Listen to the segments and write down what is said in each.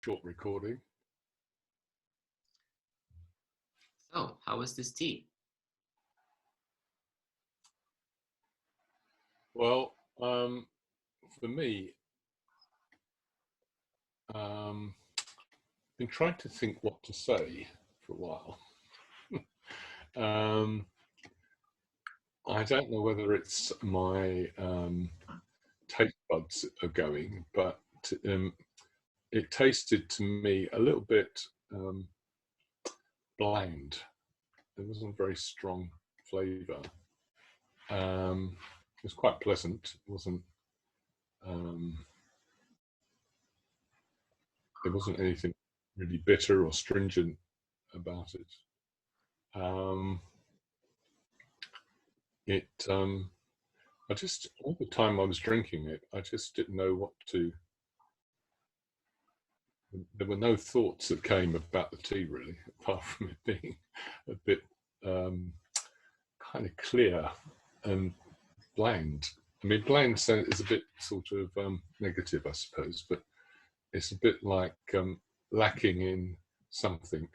short recording. So, how was this tea? Well, for me, um, been trying to think what to say for a while. um, I don't know whether it's my taste buds are going, but um, it tasted to me a little bit bland. There wasn't very strong flavour. It was quite pleasant. It wasn't. Um, there wasn't anything really bitter or stringent about it. Um, it I just all the time I was drinking it, I just didn't know what to. There were no thoughts that came about the tea really, apart from it being a bit um, kind of clear and bland. I mean, bland is a bit sort of negative, I suppose, but it's a bit like lacking in something.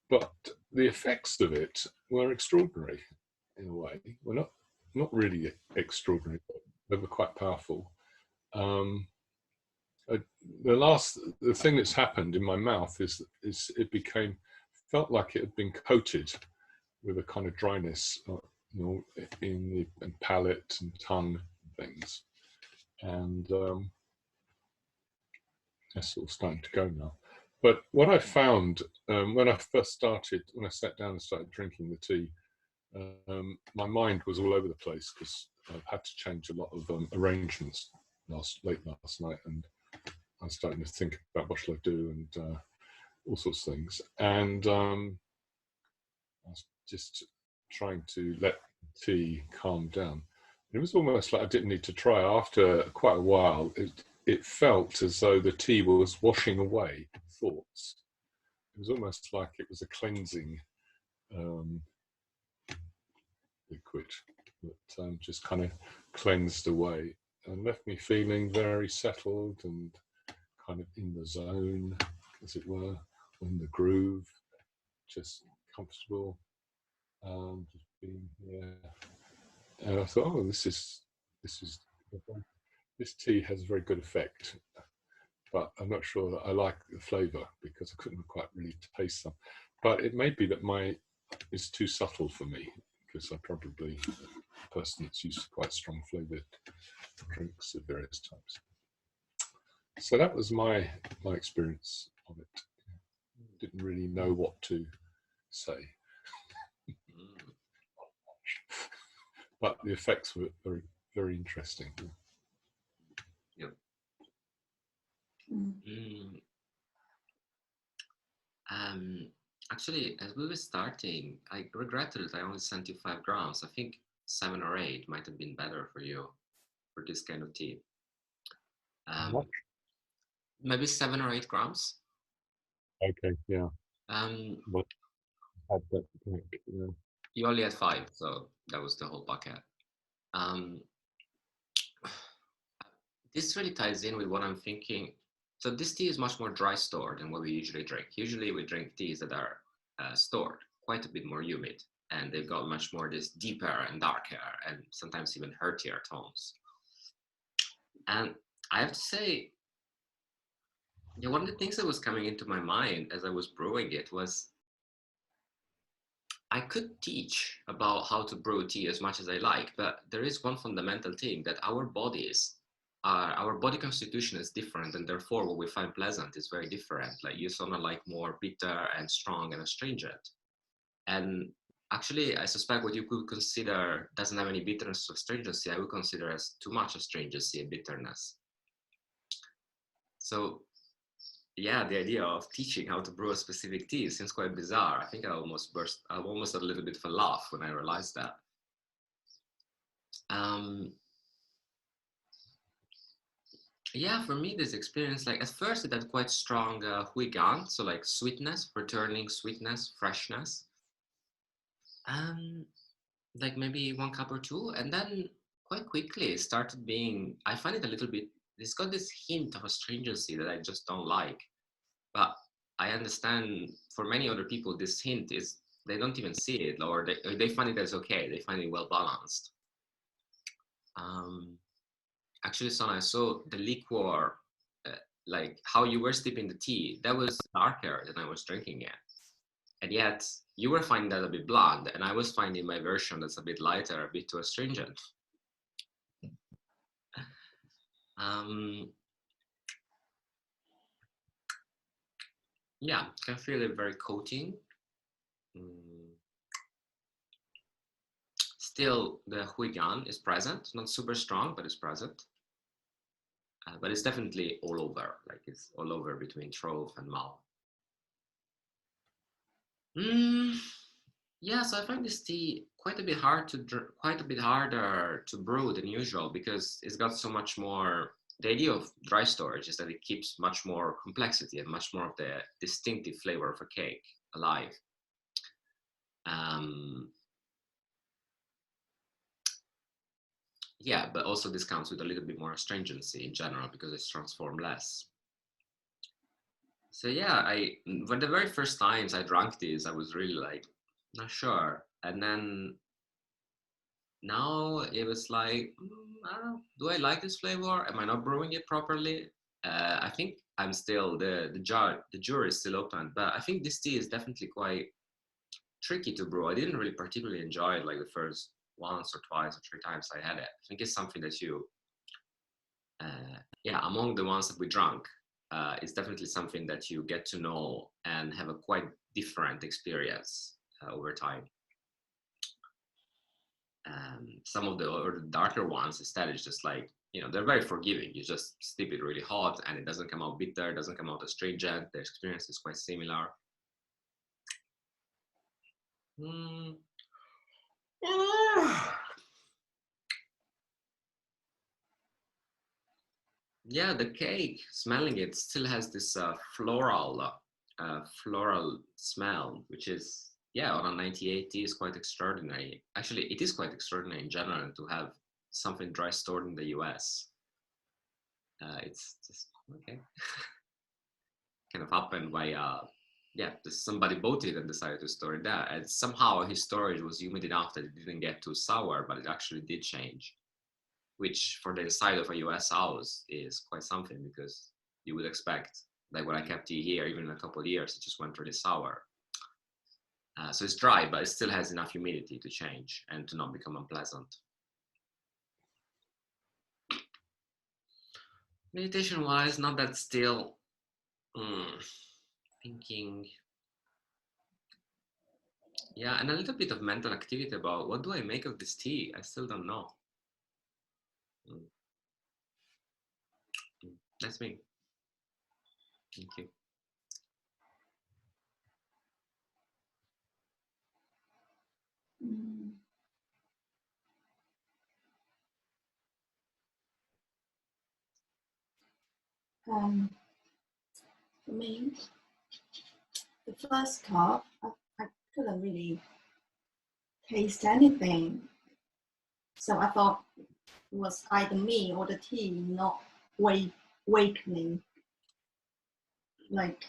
But the effects of it were extraordinary in a way. Well, not really extraordinary, but they were quite powerful. Um, uh, the thing that's happened in my mouth is it became felt like it had been coated with a kind of dryness, in the palate and tongue and things, and that's sort of starting to go now. But what I found when I sat down and started drinking the tea, my mind was all over the place because I've had to change a lot of arrangements late last night, and I was starting to think about what shall I do and all sorts of things. And I was just trying to let tea calm down. It was almost like I didn't need to try. After quite a while, it felt as though the tea was washing away thoughts. It was almost like it was a cleansing um, liquid that just kind of cleansed away and left me feeling very settled and kind of in the zone, as it were, in the groove, just comfortable, just being here. And I thought, oh, this is this tea has a very good effect, but I'm not sure that I like the flavour because I couldn't quite really taste them. But it may be that my is too subtle for me because I'm probably a person that's used to quite strong flavoured drinks of various types. So that was my experience of it. Didn't really know what to say, Mm. but the effects were very interesting. Yep. Mm. Mm. Um, Actually, as we were starting, I regretted that I only sent you 5 grams. I think 7 or 8 might have been better for you for this kind of tea. What? Um, Maybe 7 or 8 grams. Okay, yeah. Um, What had that? Yeah. you only had 5, so that was the whole bucket. Um, this really ties in with what I'm thinking. So this tea is much more dry stored than what we usually drink. Usually we drink teas that are stored quite a bit more humid, and they've got much more this deeper and darker and sometimes even hurtier tones. And I have to say, yeah, one of the things that was coming into my mind as I was brewing it was I could teach about how to brew tea as much as I like, but there is one fundamental thing that our body constitution is different, and therefore what we find pleasant is very different. Like you someone like more bitter and strong and astringent. And actually, I suspect what you could consider doesn't have any bitterness or astringency, I would consider as too much astringency and bitterness. So yeah, the idea of teaching how to brew a specific tea seems quite bizarre. I think I almost had a little bit of a laugh when I realized that. Um, yeah, for me, this experience, like at first it had quite strong xiaguan, so like sweetness, returning sweetness, freshness, um, like maybe 1 cup or 2. And then quite quickly it started being, I find it a little bit, it's got this hint of astringency that I just don't like. But I understand for many other people, this hint is, they don't even see it, or they find it as okay. They find it well balanced. Actually, Son, I saw the liqueur, like how you were steeping the tea, that was darker than I was drinking it. And yet you were finding that a bit bland, and I was finding my version that's a bit lighter, a bit too astringent. Yeah, can feel it very coating. Still, the xiaguan is present, not super strong, but it's present. But it's definitely all over, like it's all over between throat and mouth. Yeah, so I find this tea quite a bit harder to brew than usual, because it's got so much more. The idea of dry storage is that it keeps much more complexity and much more of the distinctive flavor of a cake alive. Yeah, but also this comes with a little bit more astringency in general because it's transformed less. So yeah, when the very first times I drank this, I was really like, not sure. And then now it was like, I don't know, do I like this flavor? Am I not brewing it properly? I think I'm still, the jury is still open, but I think this tea is definitely quite tricky to brew. I didn't really particularly enjoy it like the first once or twice or three times I had it. I think it's something that you, yeah, among the ones that we drank, it's definitely something that you get to know and have a quite different experience over time. Some of the darker ones, instead, it's just like, you know, they're very forgiving. You just steep it really hot and it doesn't come out bitter, it doesn't come out astringent. The experience is quite similar. Yeah, the cake, smelling it, still has this floral smell, which is, yeah, on a 98 is quite extraordinary. Actually, it is quite extraordinary in general to have something dry stored in the US. It's just, okay. Kind of happened by, yeah, just somebody bought it and decided to store it there. And somehow his storage was humid enough that it didn't get too sour, but it actually did change, which for the inside of a US house is quite something, because you would expect, like when I kept it here, even in a couple of years, it just went really sour. So it's dry, but it still has enough humidity to change and to not become unpleasant. Meditation-wise, not that still. Thinking. Yeah, and a little bit of mental activity about what do I make of this tea? I still don't know. That's me. Thank you. For me, the first cup, I couldn't really taste anything. So I thought it was either me or the tea not wakening. Like,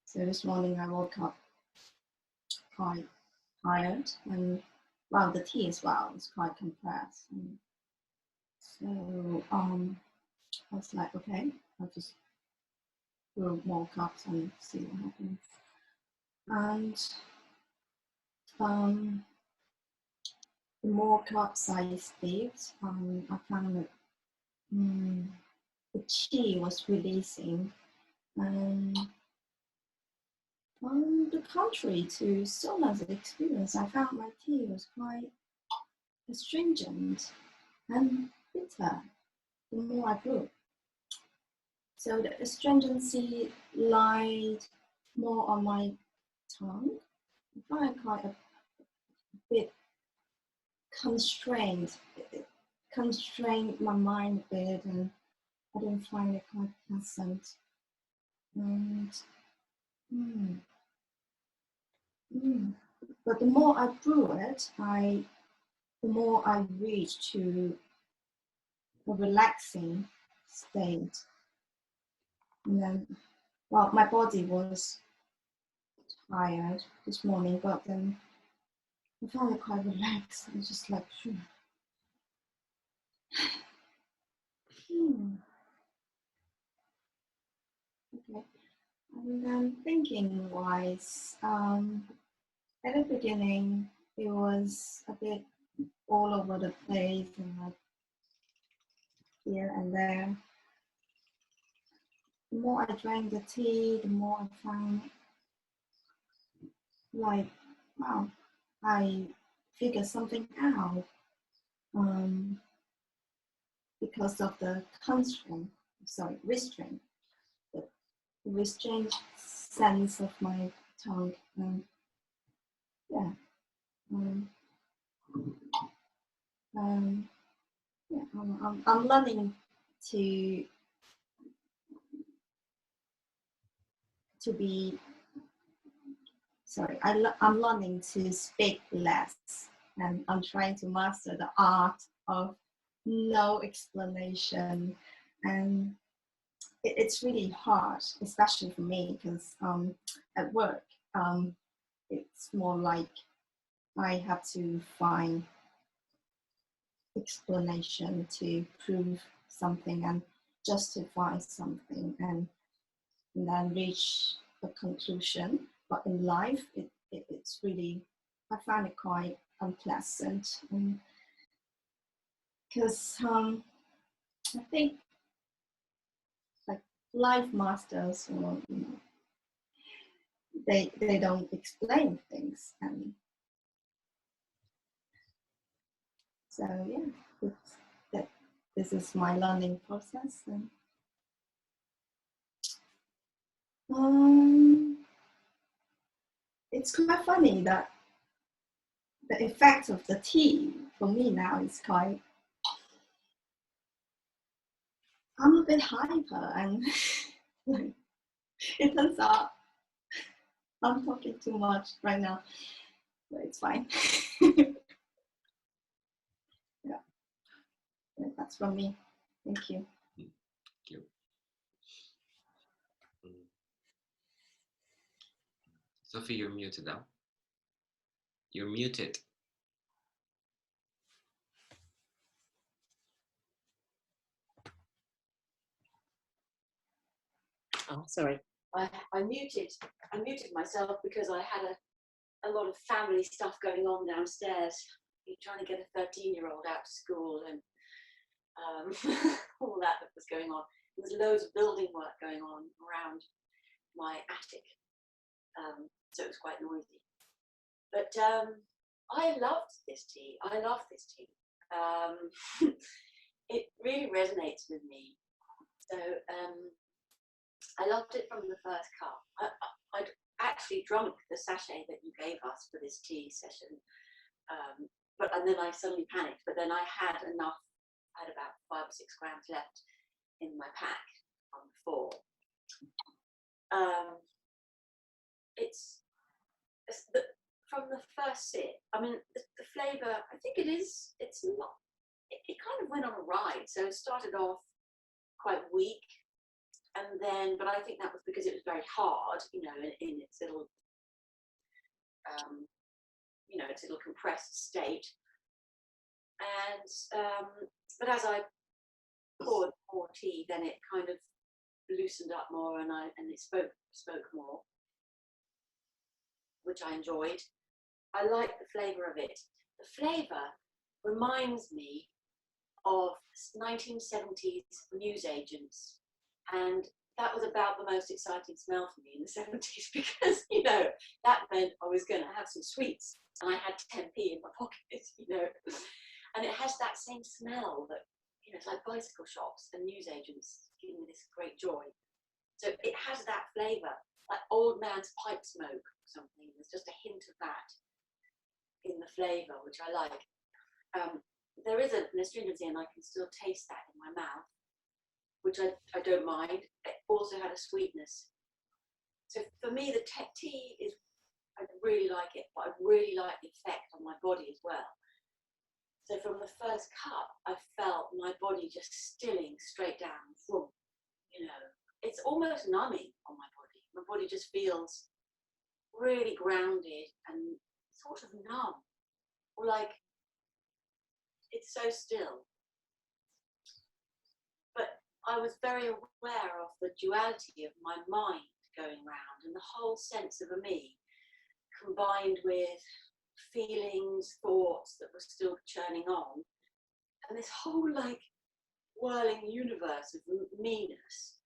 so this morning I woke up quite tired, and well, the tea as well is quite compressed. And so I was like, okay, I'll just brew more cups and see what happens. And the more cups I steeped, I found that the tea was releasing, and on the contrary to Sona's experience, I found my tea was quite astringent and bitter the more I brewed. So the astringency lied more on my tongue. I find it quite a bit constrained. It constrained my mind a bit, and I didn't find it quite pleasant. And but the more I brew it, the more I reach to a relaxing state. And then well, my body was tired this morning, but then I found it quite relaxed. I was just like, phew. Okay. And then thinking wise, at the beginning, it was a bit all over the place and like here and there. The more I drank the tea, the more I found like, wow, I figured something out because of the restraint, the restrained sense of my tongue. Yeah. Yeah, I'm learning to be, sorry, I'm learning to speak less, and I'm trying to master the art of no explanation. And it's really hard, especially for me, because at work, it's more like I have to find explanation to prove something and justify something and then reach a conclusion. But in life, it's really, I find it quite unpleasant because I think like life masters, or they don't explain things, and so yeah, this is my learning process. And it's quite funny that the effect of the tea for me now is quite, I'm a bit hyper, and like, it turns out I'm talking too much right now, but it's fine. Yeah, that's from me. Thank you. Thank you. Sophie, you're muted now. You're muted. Oh, sorry. I muted myself because I had a lot of family stuff going on downstairs. You're trying to get a 13-year-old out to school and all that was going on. There was loads of building work going on around my attic, so it was quite noisy. But I loved this tea. I love this tea. It really resonates with me. So I loved it from the first cup. I'd actually drunk the sachet that you gave us for this tea session, and then I suddenly panicked. But then I had enough. I had about 5 or 6 grams left in my pack on the 4. From the first sip, I mean, the flavour, I think it kind of went on a ride. So it started off quite weak, and then, but I think that was because it was very hard, in its little, its little compressed state. And, but as I poured more tea, then it kind of loosened up more, and it spoke more, which I enjoyed. I like the flavour of it. The flavour reminds me of 1970s newsagents, and that was about the most exciting smell for me in the 70s because, that meant I was going to have some sweets, and I had 10p in my pocket, and it has that same smell that, it's like bicycle shops and newsagents giving me this great joy. So it has that flavour, like old man's pipe smoke or something. There's just a hint of that in the flavour, which I like. There is an astringency, and I can still taste that in my mouth, which I don't mind. It also had a sweetness. So for me, the tea is, I really like it, but I really like the effect on my body as well. So from the first cup, I felt my body just stilling straight down. It's almost numbing on my body. My body just feels really grounded and sort of numb, or like it's so still. But I was very aware of the duality of my mind going round, and the whole sense of a me combined with feelings, thoughts that were still churning on, and this whole like whirling universe of me-ness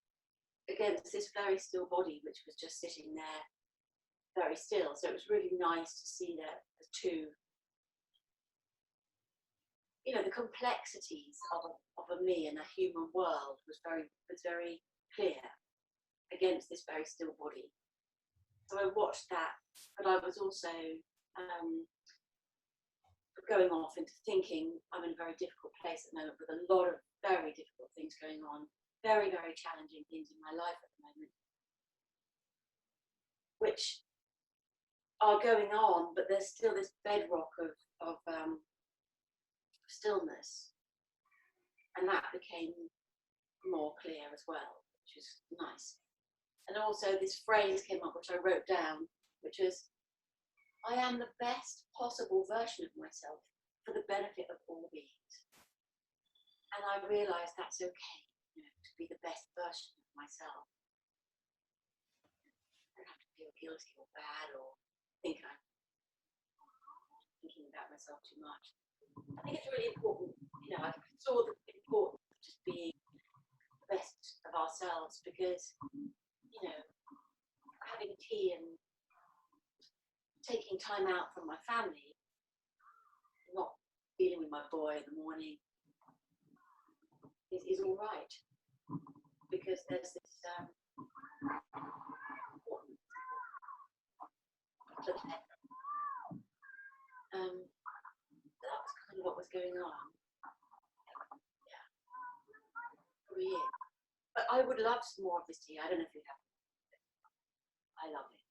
against this very still body, which was just sitting there very still. So it was really nice to see that the two, you know, the complexities of a me and a human world was very clear against this very still body. So I watched that, but I was also going off into thinking. I'm in a very difficult place at the moment with a lot of very difficult things going on, very, very challenging things in my life at the moment, which are going on, but there's still this bedrock of stillness, and that became more clear as well, which is nice. And also this phrase came up, which I wrote down, which is, I am the best possible version of myself for the benefit of all beings. And I realised that's okay, you know, to be the best version of myself. I don't have to feel guilty or bad or think I'm thinking about myself too much. I think it's really important, you know, I saw the importance of just being the best of ourselves, because, you know, having tea and taking time out from my family, not dealing with my boy in the morning, is all right, because there's this important that was kind of what was going on. Yeah, for a year. But I would love some more of this tea. I don't know if you have it. I love it.